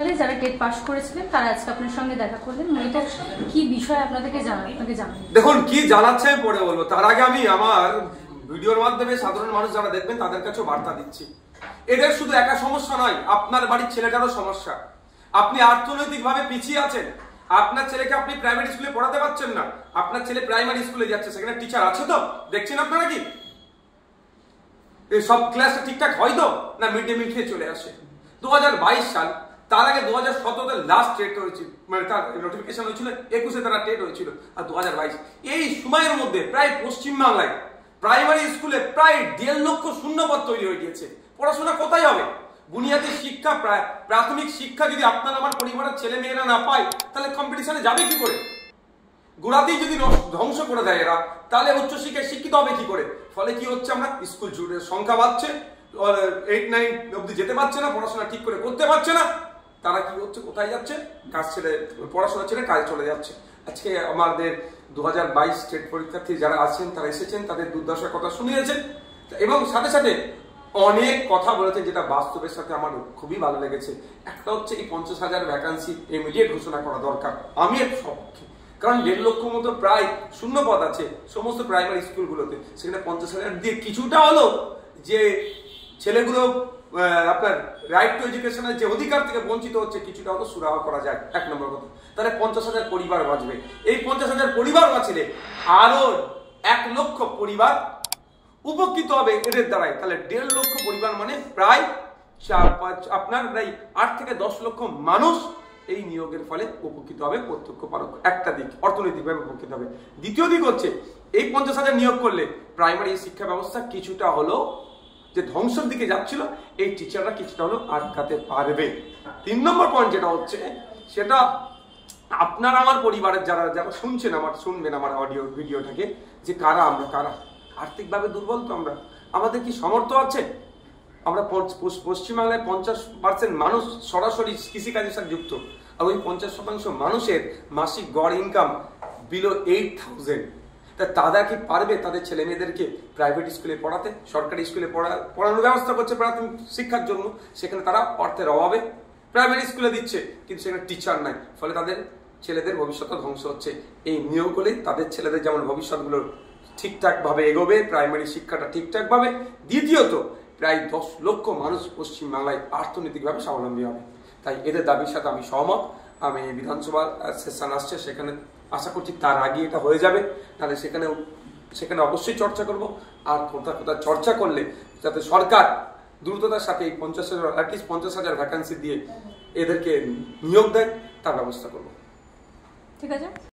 যারা TET pass করেছিলেন তারা আজকে আপনার সঙ্গে দেখা করলেন, মূলত কি বিষয় আপনাকে জানান? দেখুন কি জানাচ্ছে আমি পরে বলবো, তার আগে আমি আমার ভিডিওর মাধ্যমে সাধারণ মানুষ যারা দেখবেন তাদের কাছেও বার্তা দিচ্ছি। এদের শুধু একা সমস্যা নয়, আপনার বাড়ির ছেলেটারও সমস্যা। আপনি অর্থনৈতিকভাবে পিছিয়ে আছেন, আপনার ছেলেকে আপনি প্রাইমারি স্কুলে পড়াতে পারছেন না, আপনার ছেলে প্রাইমারি স্কুলে যাচ্ছে, সেখানে টিচার আছে তো? দেখছেন আপনারা কি সব ক্লাসটা ঠিকঠাক হয় তো? না মিড ডে মিল খেয়ে চলে আসে। 2022 সাল, তার আগে 2017-তে লাস্ট টেট হয়েছিল, মানে তার নোটিফিকেশন হয়েছিল, 21-এ তারা টেট হয়েছিল, আর 2022 এই সময়ের মধ্যে প্রায় পশ্চিমবাংলায় প্রাইমারি স্কুলে প্রায় 1.5 লক্ষ শূন্যপদ তৈরি হয়ে গিয়েছে। পড়াশোনা কোথায় হবে? বুনিয়াদী শিক্ষা, প্রাথমিক শিক্ষা যদি আপনার আমার পরিবারের ছেলে মেয়েরা না পায়, তাহলে কম্পিটিশনে যাবে কি করে? গোড়াতেই যদি ধ্বংস করে দেয় এরা, তাহলে উচ্চশিক্ষায় শিক্ষিত হবে কি করে? ফলে কি হচ্ছে, আমরা স্কুল সংখ্যা বাড়ছে, 8-9 অব্দি যেতে পারছে না, পড়াশোনা ঠিক করে করতে পারছে না। তারা কি হচ্ছে, কোথায় যাচ্ছে? কাজ ছেড়ে, পড়াশোনা ছেড়ে কাজে চলে যাচ্ছে। আজকে আমাদের 2022 স্টেট পরীক্ষার্থী যারা আছেন, তারা এসেছেন, তাদের দুর্দশার কথা শুনিয়েছেন এবং সাথে সাথে অনেক কথা বলেছেন, যেটা বাস্তবের সাথে আমার খুবই ভালো লেগেছে। একটা হচ্ছে এই 50,000 ভ্যাকান্সি ইমিডিয়েট ঘোষণা করা দরকার, আমি এর সপক্ষে। কারণ 1.5 লক্ষ মতো প্রায় শূন্য পদ আছে সমস্ত প্রাইমারি স্কুলগুলোতে, সেখানে 50,000 দিয়ে কিছুটা হলো যে ছেলেগুলো আপনার রাইট টু এডুকেশনের যে অধিকার থেকে বঞ্চিত হচ্ছে, কিছুটা হলো সুরাহা করা যায়। 1 নম্বর কথা, তাহলে 50,000 পরিবার বাঁচবে। এই 50,000 পরিবার বাঁচলে আরো 1 লক্ষ পরিবার উপকৃত হবে এদের দ্বারাই। তাহলে 1.5 লক্ষ পরিবার মানে প্রায় আপনার প্রায় 8 থেকে 10 লক্ষ মানুষ এই নিয়োগের ফলে উপকৃত হবে, প্রত্যক্ষ পরোক্ষ। একটা দিক অর্থনৈতিকভাবে উপকৃত হবে। দ্বিতীয় দিক হচ্ছে, এই 50,000 নিয়োগ করলে প্রাইমারি শিক্ষা ব্যবস্থা কিছুটা হলো যে ধ্বংসের দিকে যাচ্ছিল, এই টিচাররা কিছুটা হলো আটকাতে পারবে। 3 নম্বর পয়েন্ট যেটা হচ্ছে, সেটা আপনার আমার পরিবারের যারা যারা শুনছেন, শুনবেন আমার অডিও ভিডিওটাকে, যে কারা আমরা, কারা আর্থিকভাবে দুর্বল তো আমরা, আমাদের কি সামর্থ্য আছে? আমরা পশ্চিমবাংলায় 50% মানুষ সরাসরি কৃষিকাজের সাথে যুক্ত, আর ওই 50% মানুষের মাসিক গড় ইনকাম বিলো 8,000। তা তারা কি পারবে তাদের ছেলে মেয়েদেরকে প্রাইভেট স্কুলে পড়াতে? সরকারি স্কুলে পড়ানোর ব্যবস্থা করছে প্রাথমিক শিক্ষার জন্য, সেখানে তারা অর্থের অভাবে প্রাইমারি স্কুলে দিচ্ছে, কিন্তু সেখানে টিচার নাই, ফলে তাদের ছেলেদের ভবিষ্যৎ ধ্বংস হচ্ছে। এই নিয়োগগুলি তাদের ছেলেদের যেমন ভবিষ্যৎগুলো ঠিকঠাকভাবে এগোবে, প্রাইমারি শিক্ষাটা ঠিকঠাকভাবে। দ্বিতীয়ত, প্রায় 10 লক্ষ মানুষ পশ্চিমবাংলায় অর্থনৈতিকভাবে স্বাবলম্বী হবে। তাই এদের দাবির সাথে আমি সহমত। আমি বিধানসভা সেশন আসছে, সেখানে আশা করছি তার আগে এটা হয়ে যাবে, তাহলে সেখানে অবশ্যই চর্চা করব। আর কোথাও চর্চা করলে যাতে সরকার দ্রুততার সাথে এই 50,000 ভ্যাকান্সি দিয়ে এদেরকে নিয়োগ দেয়, তার ব্যবস্থা করব। ঠিক আছে।